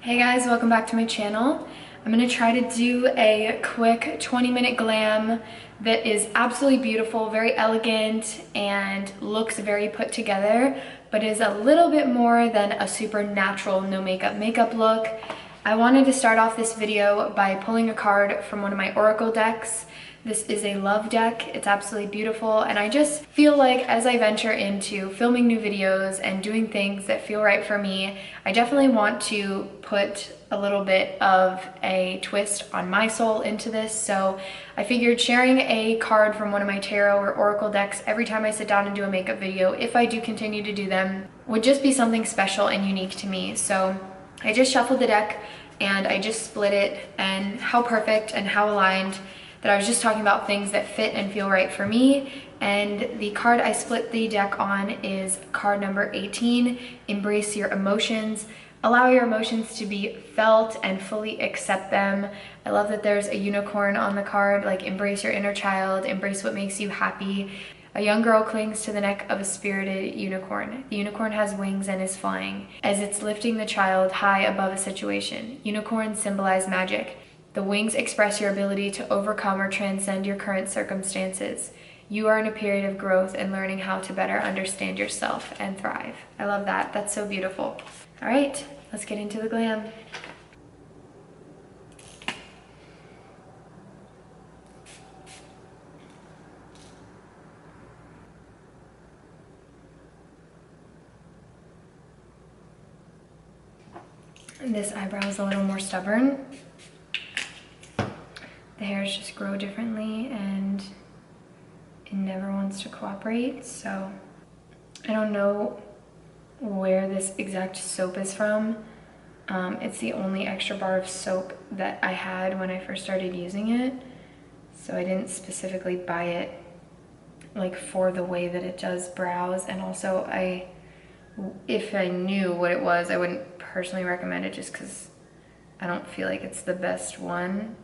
Hey guys, welcome back to my channel. I'm gonna try to do a quick 20-minute glam that is absolutely beautiful, very elegant, and looks very put together, but is a little bit more than a super natural no makeup look. I wanted to start off this video by pulling a card from one of my oracle decks. This is a love deck. It's absolutely beautiful, and I just feel like as I venture into filming new videos and doing things that feel right for me, I definitely want to put a little bit of a twist on my soul into this. So I figured sharing a card from one of my tarot or oracle decks every time I sit down and do a makeup video, if I do continue to do them, would just be something special and unique to me. So I just shuffled the deck and I just split it, and how perfect and how aligned that I was just talking about things that fit and feel right for me. And the card I split the deck on is card number 18, Embrace Your Emotions. Allow your emotions to be felt and fully accept them. I love that there's a unicorn on the card, like embrace your inner child, embrace what makes you happy. A young girl clings to the neck of a spirited unicorn. The unicorn has wings and is flying as it's lifting the child high above a situation. Unicorns symbolize magic. The wings express your ability to overcome or transcend your current circumstances. You are in a period of growth and learning how to better understand yourself and thrive. I love that. That's so beautiful. All right, let's get into the glam. And this eyebrow is a little more stubborn. The hairs just grow differently and it never wants to cooperate. So I don't know where this exact soap is from. It's the only extra bar of soap that I had when I first started using it. So I didn't specifically buy it like for the way that it does brows. And also if I knew what it was, I wouldn't personally recommend it just because I don't feel like it's the best one.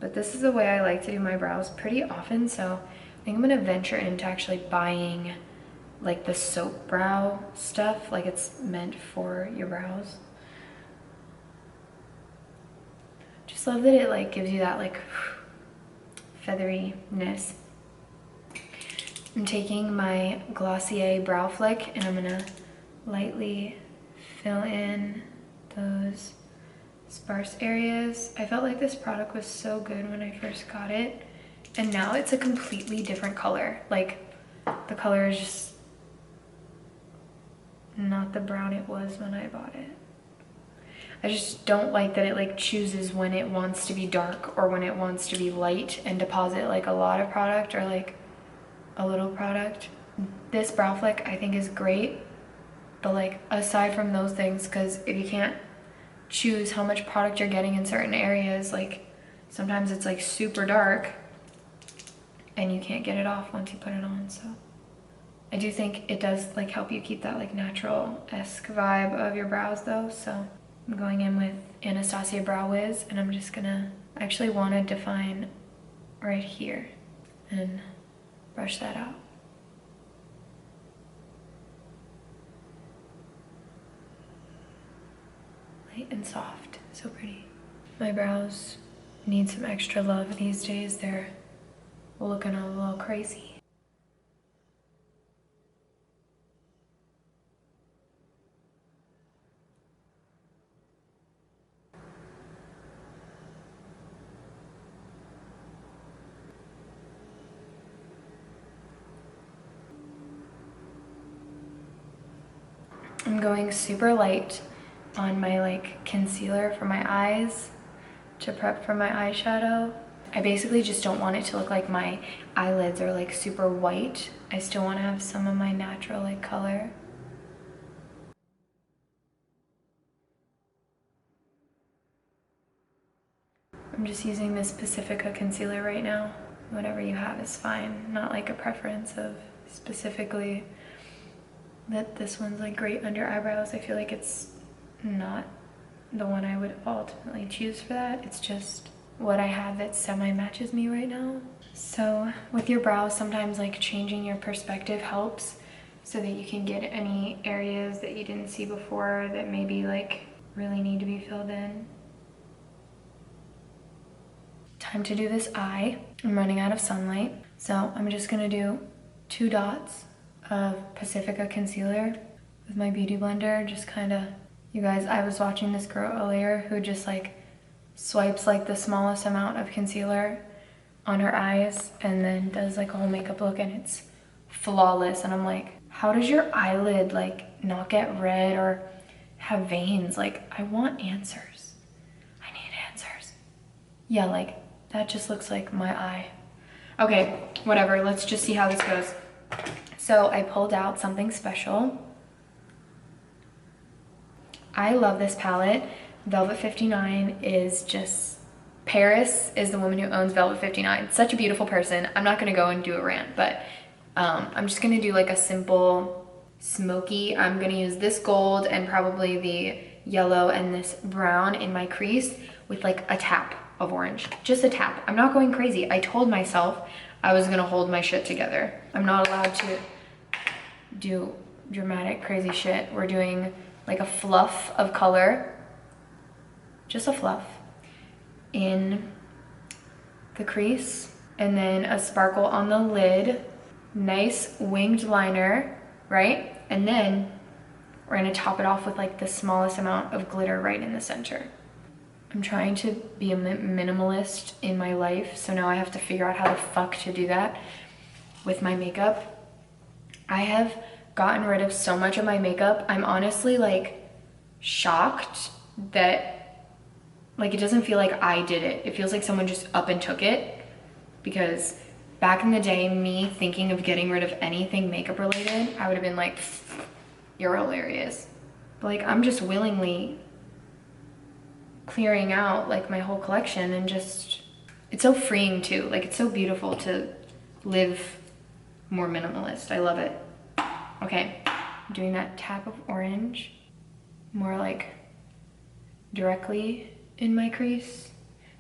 But this is the way I like to do my brows pretty often, so I think I'm gonna venture into actually buying like the soap brow stuff, like it's meant for your brows. Just love that it like gives you that like featheriness. I'm taking my Glossier Brow Flick and I'm gonna lightly fill in those sparse areas. I felt like this product was so good when I first got it, and now it's a completely different color. Like the color is just not the brown it was when I bought it. I just don't like that it like chooses when it wants to be dark or when it wants to be light and deposit like a lot of product or like a little product. This brow flick I think is great, but like aside from those things, because if you can't choose how much product you're getting in certain areas, like sometimes it's like super dark and you can't get it off once you put it on. So I do think it does like help you keep that like natural-esque vibe of your brows though. So I'm going in with Anastasia Brow Wiz, and I'm just gonna actually want to define right here and brush that out. And soft, so pretty. My brows need some extra love these days. They're looking a little crazy. I'm going super light on my like concealer for my eyes to prep for my eyeshadow. I basically just don't want it to look like my eyelids are like super white. I still want to have some of my natural like color. I'm just using this Pacifica concealer right now. Whatever you have is fine. Not like a preference of specifically that this one's like great under eyebrows. I feel like it's not the one I would ultimately choose for that. It's just what I have that semi-matches me right now. So with your brows, sometimes like changing your perspective helps so that you can get any areas that you didn't see before that maybe like really need to be filled in. Time to do this eye. I'm running out of sunlight, so I'm just gonna do 2 dots of Pacifica concealer with my beauty blender. Just kind of, you guys, I was watching this girl earlier who just like swipes like the smallest amount of concealer on her eyes and then does like a whole makeup look, and it's flawless. And I'm like, how does your eyelid like not get red or have veins? Like, I want answers. I need answers. Yeah, like that just looks like my eye. Okay, whatever, let's just see how this goes. So I pulled out something special. I love this palette. Velvet 59 is just, Paris is the woman who owns Velvet 59. Such a beautiful person. I'm not gonna go and do a rant, but I'm just gonna do like a simple smoky. I'm gonna use this gold and probably the yellow and this brown in my crease with like a tap of orange, just a tap. I'm not going crazy. I told myself I was gonna hold my shit together. I'm not allowed to do dramatic, crazy shit. We're doing like a fluff of color, just a fluff in the crease, and then a sparkle on the lid, nice winged liner, right? And then we're gonna top it off with like the smallest amount of glitter right in the center. I'm trying to be a minimalist in my life, so now I have to figure out how the fuck to do that with my makeup. I have gotten rid of so much of my makeup. I'm honestly like shocked that like it doesn't feel like I did it. It feels like someone just up and took it, because back in the day, me thinking of getting rid of anything makeup related, I would have been like, you're hilarious. But like I'm just willingly clearing out like my whole collection, and just, it's so freeing too. Like it's so beautiful to live more minimalist. I love it. Okay, I'm doing that tap of orange more like directly in my crease.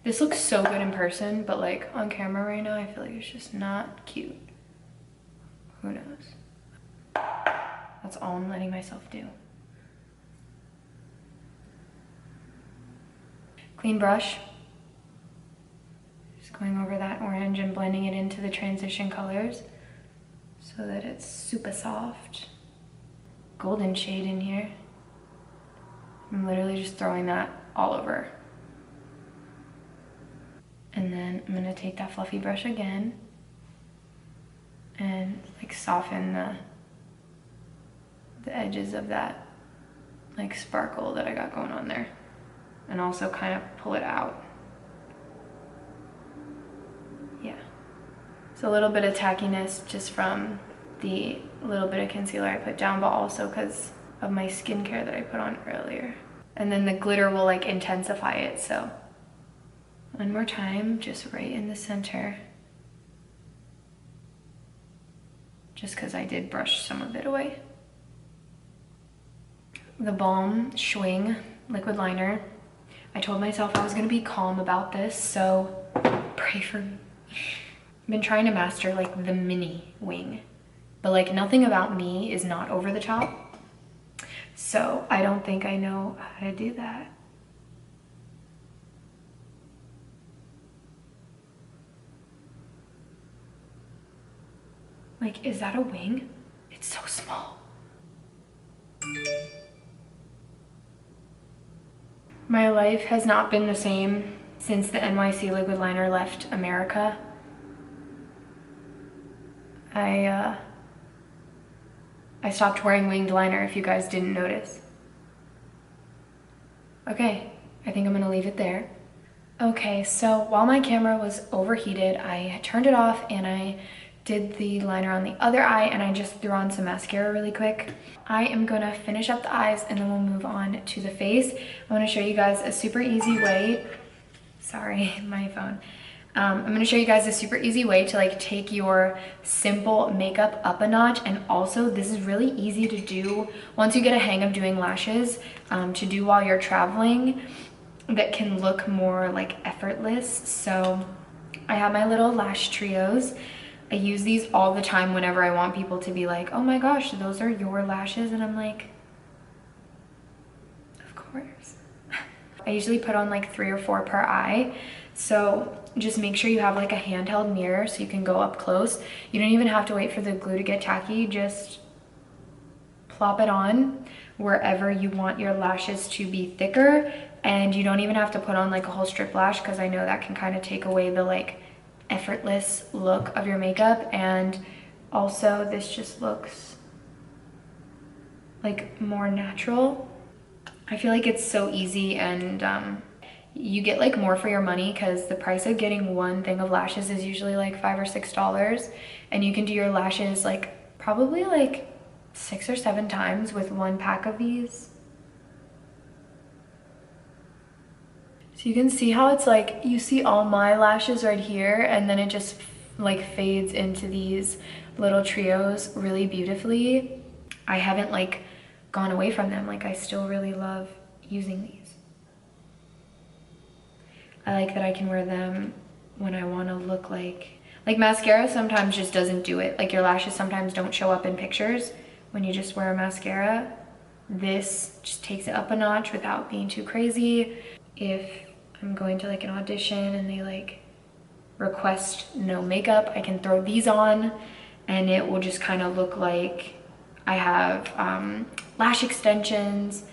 This looks so good in person, but like on camera right now, I feel like it's just not cute. Who knows? That's all I'm letting myself do. Clean brush. Just going over that orange and blending it into the transition colors so that it's super soft. Golden shade in here. I'm literally just throwing that all over. And then I'm gonna take that fluffy brush again and like soften the edges of that like sparkle that I got going on there, and also kind of pull it out. Yeah. So a little bit of tackiness just from the little bit of concealer I put down, but also because of my skincare that I put on earlier. And then the glitter will like intensify it, so. One more time, just right in the center. Just because I did brush some of it away. The 𝙆𝙤𝙠𝙞𝙀 liquid liner. I told myself I was gonna be calm about this, so pray for me. I've been trying to master like the mini wing, but like nothing about me is not over the top. So I don't think I know how to do that. Like, is that a wing? It's so small. My life has not been the same since the NYC liquid liner left America. I stopped wearing winged liner, if you guys didn't notice. Okay, I think I'm gonna leave it there. Okay, so while my camera was overheated, I turned it off and I did the liner on the other eye, and I just threw on some mascara really quick. I am gonna finish up the eyes and then we'll move on to the face. I wanna show you guys a super easy way. Sorry, my phone. I'm gonna show you guys a super easy way to like take your simple makeup up a notch, and also this is really easy to do once you get a hang of doing lashes, to do while you're traveling, that can look more like effortless. So I have my little lash trios. I use these all the time whenever I want people to be like, oh my gosh, those are your lashes, and I'm like, of course. I usually put on like 3 or 4 per eye. So just make sure you have like a handheld mirror so you can go up close. You don't even have to wait for the glue to get tacky. Just plop it on wherever you want your lashes to be thicker. And you don't even have to put on like a whole strip lash, because I know that can kind of take away the like effortless look of your makeup. And also this just looks like more natural. I feel like it's so easy, and you get like more for your money, because the price of getting one thing of lashes is usually like $5 or $6, and you can do your lashes like probably like 6 or 7 times with one pack of these. So you can see how it's like, you see all my lashes right here, and then it just like fades into these little trios really beautifully. I haven't like gone away from them. Like, I still really love using these. I like that I can wear them when I want to look like mascara sometimes just doesn't do it. Like, your lashes sometimes don't show up in pictures when you just wear a mascara. This just takes it up a notch without being too crazy. If I'm going to like an audition and they like request no makeup, I can throw these on and it will just kind of look like I have lash extensions.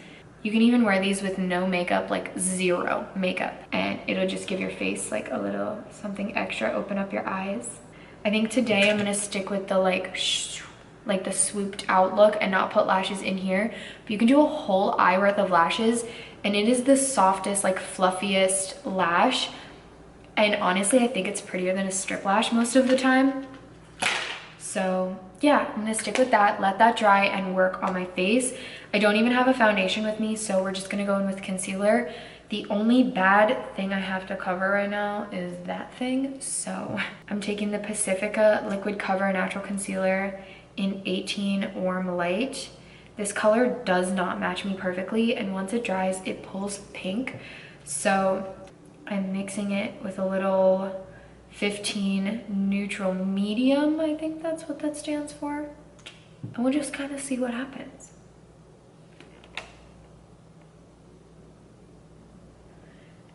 You can even wear these with no makeup, like 0 makeup, and it'll just give your face like a little something extra, open up your eyes. I think today I'm gonna stick with the like the swooped out look and not put lashes in here. But you can do a whole eye worth of lashes, and it is the softest, like fluffiest lash. And honestly, I think it's prettier than a strip lash most of the time. So yeah, I'm gonna stick with that, let that dry and work on my face. I don't even have a foundation with me, so we're just gonna go in with concealer. The only bad thing I have to cover right now is that thing. So I'm taking the Pacifica Liquid Cover Natural Concealer in 18 Warm Light. This color does not match me perfectly, and once it dries, it pulls pink. So I'm mixing it with a little 15 Neutral Medium. I think that's what that stands for. And we'll just kind of see what happens.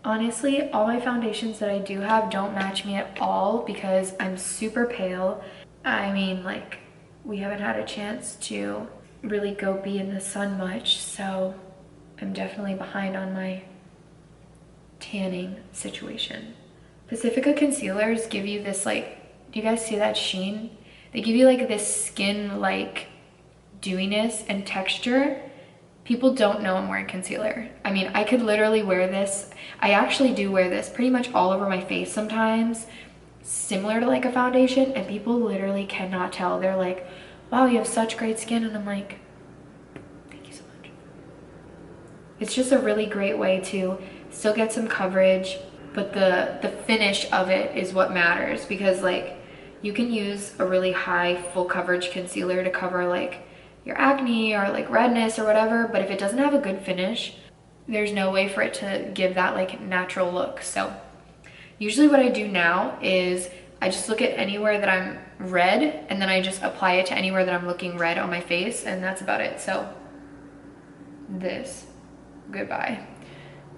Honestly, all my foundations that I do have don't match me at all because I'm super pale. I mean, like, we haven't had a chance to really go be in the sun much, so I'm definitely behind on my tanning situation. Pacifica concealers give you this like, do you guys see that sheen? They give you like this skin like dewiness and texture. People don't know I'm wearing concealer. I mean, I could literally wear this. I actually do wear this pretty much all over my face sometimes, similar to like a foundation, and people literally cannot tell. They're like, wow, you have such great skin, and I'm like, thank you so much. It's just a really great way to still get some coverage, but the finish of it is what matters, because like you can use a really high full coverage concealer to cover like your acne or like redness or whatever, but if it doesn't have a good finish, there's no way for it to give that like natural look. So usually what I do now is I just look at anywhere that I'm red, and then I just apply it to anywhere that I'm looking red on my face, and that's about it. So this, goodbye.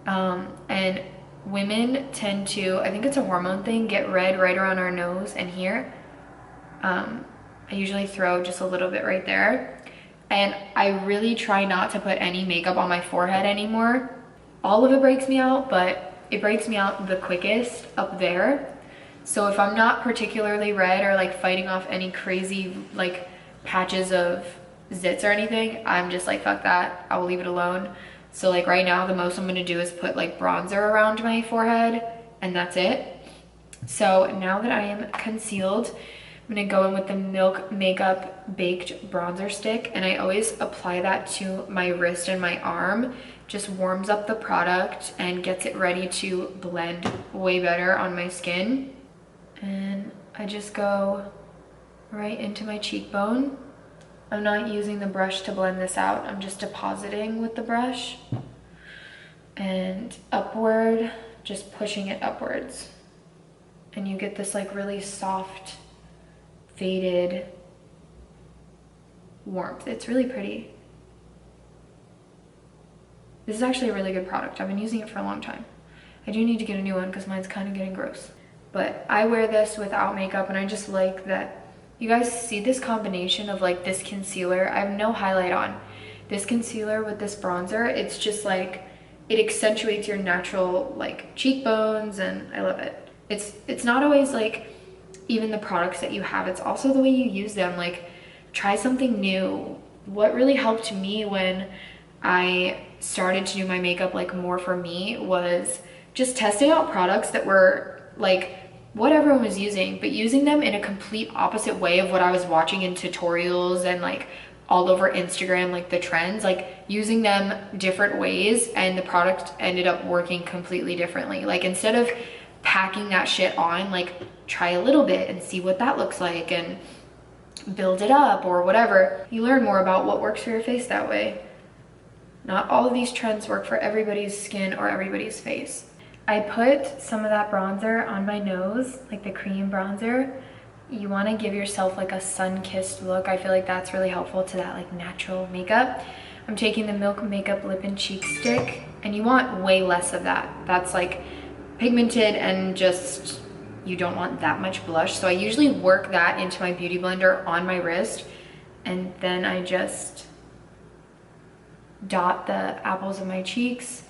And women tend to, I think it's a hormone thing, get red right around our nose and here. I usually throw just a little bit right there. And I really try not to put any makeup on my forehead anymore. All of it breaks me out, but it breaks me out the quickest up there. So if I'm not particularly red or like fighting off any crazy like patches of zits or anything, I'm just like, fuck that, I will leave it alone. So like right now, the most I'm gonna do is put like bronzer around my forehead, and that's it. So now that I am concealed, I'm gonna go in with the Milk Makeup Baked Bronzer Stick, and I always apply that to my wrist and my arm. Just warms up the product and gets it ready to blend way better on my skin. And I just go right into my cheekbone. I'm not using the brush to blend this out. I'm just depositing with the brush and upward, just pushing it upwards. And you get this like really soft, faded warmth. It's really pretty. This is actually a really good product. I've been using it for a long time. I do need to get a new one because mine's kind of getting gross. But I wear this without makeup, and I just like that you guys see this combination of like this concealer. I have no highlight on. This concealer with this bronzer, it's just like, it accentuates your natural like cheekbones, and I love it. It's not always like even the products that you have, it's also the way you use them. Like, try something new. What really helped me when I started to do my makeup like more for me was just testing out products that were like what everyone was using, but using them in a complete opposite way of what I was watching in tutorials and like all over Instagram, like the trends, like using them different ways, and the product ended up working completely differently. Like, instead of packing that shit on, like try a little bit and see what that looks like and build it up or whatever. You learn more about what works for your face that way. Not all of these trends work for everybody's skin or everybody's face. I put some of that bronzer on my nose, like the cream bronzer. You want to give yourself like a sun-kissed look. I feel like that's really helpful to that like natural makeup. I'm taking the Milk Makeup Lip and Cheek Stick, and you want way less of that. That's like pigmented and just, you don't want that much blush. So I usually work that into my beauty blender on my wrist, and then I just dot the apples of my cheeks.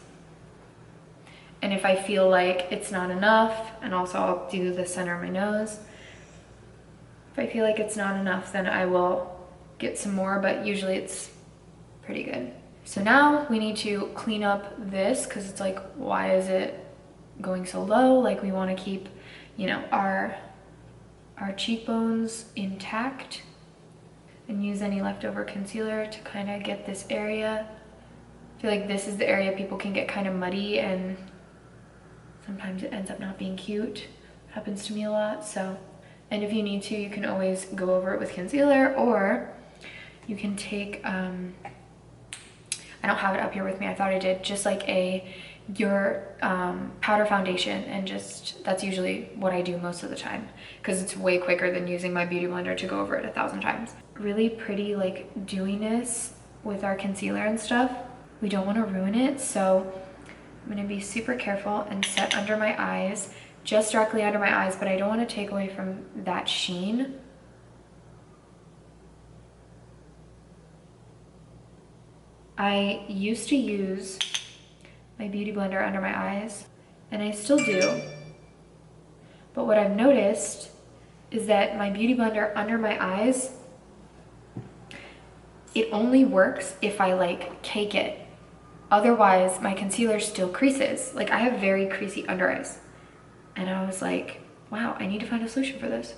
And if I feel like it's not enough, and also I'll do the center of my nose. If I feel like it's not enough, then I will get some more, but usually it's pretty good. So now we need to clean up this, because it's like, why is it going so low? Like, we want to keep, you know, our cheekbones intact, and use any leftover concealer to kind of get this area. I feel like this is the area people can get kind of muddy, and sometimes it ends up not being cute. It happens to me a lot. So, and if you need to, you can always go over it with concealer, or you can take, I don't have it up here with me, I thought I did, just like your powder foundation, and just, that's usually what I do most of the time, because it's way quicker than using my beauty blender to go over it 1,000 times. Really pretty like dewiness with our concealer and stuff. We don't want to ruin it, so I'm going to be super careful and set under my eyes, just directly under my eyes, but I don't want to take away from that sheen. I used to use my beauty blender under my eyes, and I still do, but what I've noticed is that my beauty blender under my eyes, it only works if I like cake it. Otherwise, my concealer still creases. Like, I have very creasy under eyes. And I was like, wow, I need to find a solution for this.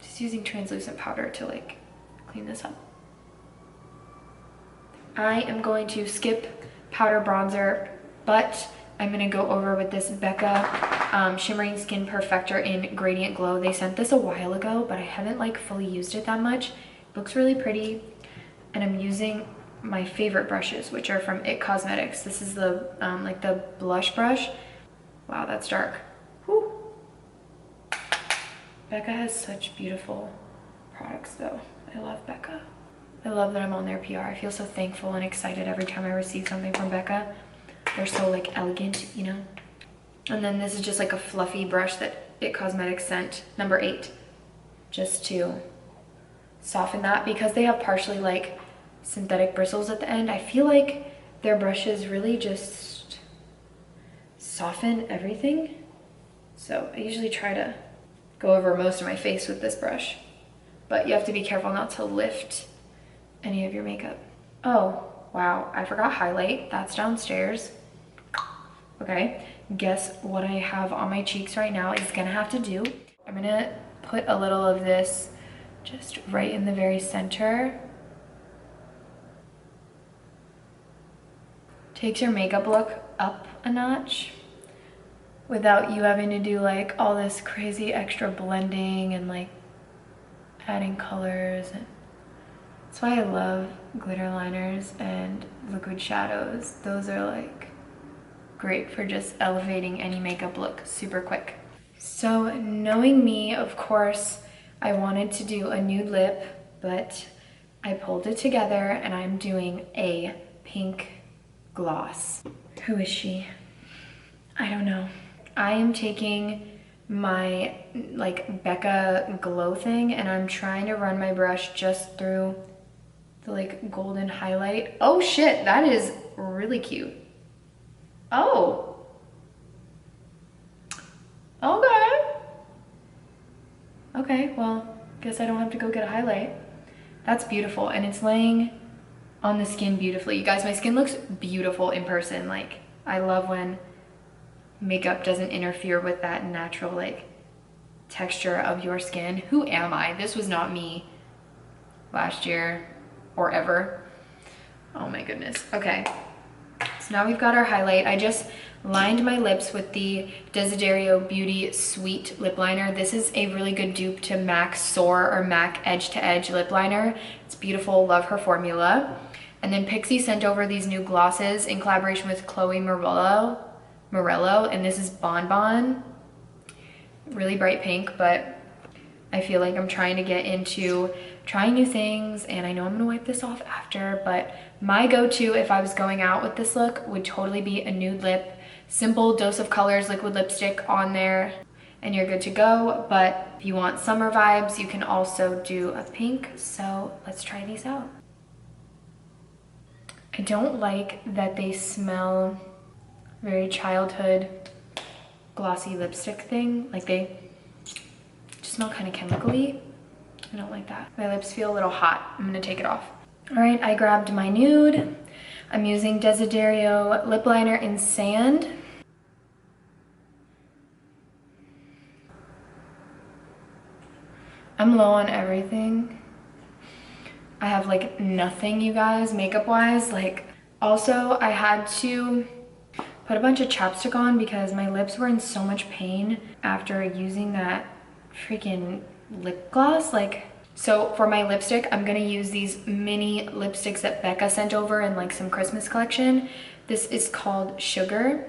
Just using translucent powder to like clean this up. I am going to skip powder bronzer, but I'm gonna go over with this Becca Shimmering Skin Perfector in Gradient Glow. They sent this a while ago, but I haven't like fully used it that much. It looks really pretty, and I'm using my favorite brushes, which are from IT Cosmetics. This is the like the blush brush. Wow, that's dark. Whew. Becca has such beautiful products though. I love Becca. I love that I'm on their PR. I feel so thankful and excited every time I receive something from Becca. They're so like elegant, you know? And then this is just like a fluffy brush that IT Cosmetics sent, number 8, just to soften that, because they have partially like synthetic bristles at the end. I feel like their brushes really just soften everything. So I usually try to go over most of my face with this brush, but you have to be careful not to lift any of your makeup. Oh, wow, I forgot highlight. That's downstairs. Okay, guess what I have on my cheeks right now is gonna have to do. I'm gonna put a little of this just right in the very center. Takes your makeup look up a notch without you having to do like all this crazy extra blending and like adding colors. That's why I love glitter liners and liquid shadows. Those are like great for just elevating any makeup look super quick. So knowing me, of course, I wanted to do a nude lip, but I pulled it together and I'm doing a pink gloss. Who is she? I don't know. I am taking my like Becca glow thing and I'm trying to run my brush just through the like golden highlight. Oh shit, that is really cute. Oh. Okay. Okay, well, guess I don't have to go get a highlight. That's beautiful and it's laying on the skin beautifully. You guys, my skin looks beautiful in person. Like, I love when makeup doesn't interfere with that natural like texture of your skin. Who am I? This was not me last year or ever. Oh my goodness. Okay, so now we've got our highlight. I just lined my lips with the Desiderio Beauty Sweet Lip Liner. This is a really good dupe to MAC Soar or MAC Edge to Edge lip liner. It's beautiful, love her formula. And then Pixi sent over these new glosses in collaboration with Chloe Morello, and this is Bon Bon. Really bright pink, but I feel like I'm trying to get into trying new things, and I know I'm gonna wipe this off after, but my go-to if I was going out with this look would totally be a nude lip, simple dose of colors, liquid lipstick on there, and you're good to go. But if you want summer vibes, you can also do a pink, so let's try these out. I don't like that they smell very childhood glossy lipstick thing. Like they just smell kind of chemically. I don't like that. My lips feel a little hot. I'm gonna take it off. All right, I grabbed my nude. I'm using Desiderio lip liner in Sand. I'm low on everything. I have like nothing, you guys, makeup wise. Like, also I had to put a bunch of chapstick on because my lips were in so much pain after using that freaking lip gloss. Like, so for my lipstick, I'm gonna use these mini lipsticks that Becca sent over in like some Christmas collection. This is called Sugar.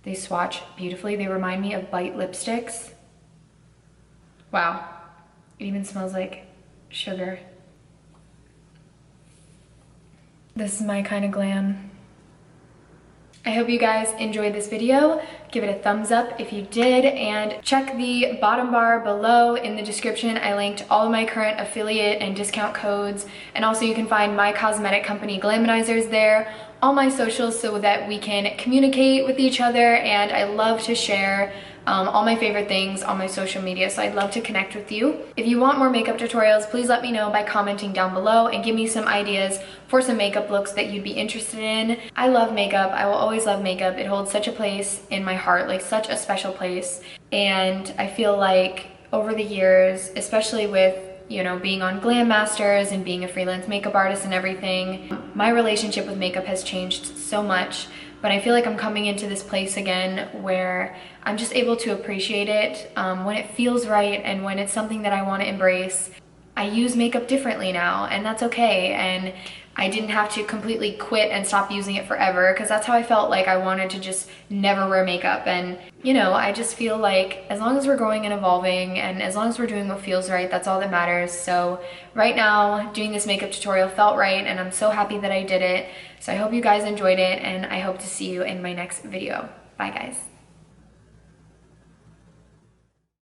They swatch beautifully. They remind me of Bite lipsticks. Wow, it even smells like sugar. This is my kind of glam. I hope you guys enjoyed this video. Give it a thumbs up if you did, and check the bottom bar below in the description. I linked all of my current affiliate and discount codes, and also you can find my cosmetic company Glamonizers there, all my socials, so that we can communicate with each other. And I love to share all my favorite things on my social media, so I'd love to connect with you. If you want more makeup tutorials, please let me know by commenting down below and give me some ideas for some makeup looks that you'd be interested in. I love makeup. I will always love makeup. It holds such a place in my heart, like such a special place. And I feel like over the years, especially with, you know, being on Glam Masters and being a freelance makeup artist and everything, my relationship with makeup has changed so much. But I feel like I'm coming into this place again where I'm just able to appreciate it when it feels right and when it's something that I want to embrace. I use makeup differently now, and that's okay. And I didn't have to completely quit and stop using it forever, because that's how I felt like I wanted to just never wear makeup. And, you know, I just feel like as long as we're growing and evolving, and as long as we're doing what feels right, that's all that matters. So right now, doing this makeup tutorial felt right, and I'm so happy that I did it. So I hope you guys enjoyed it, and I hope to see you in my next video. Bye, guys.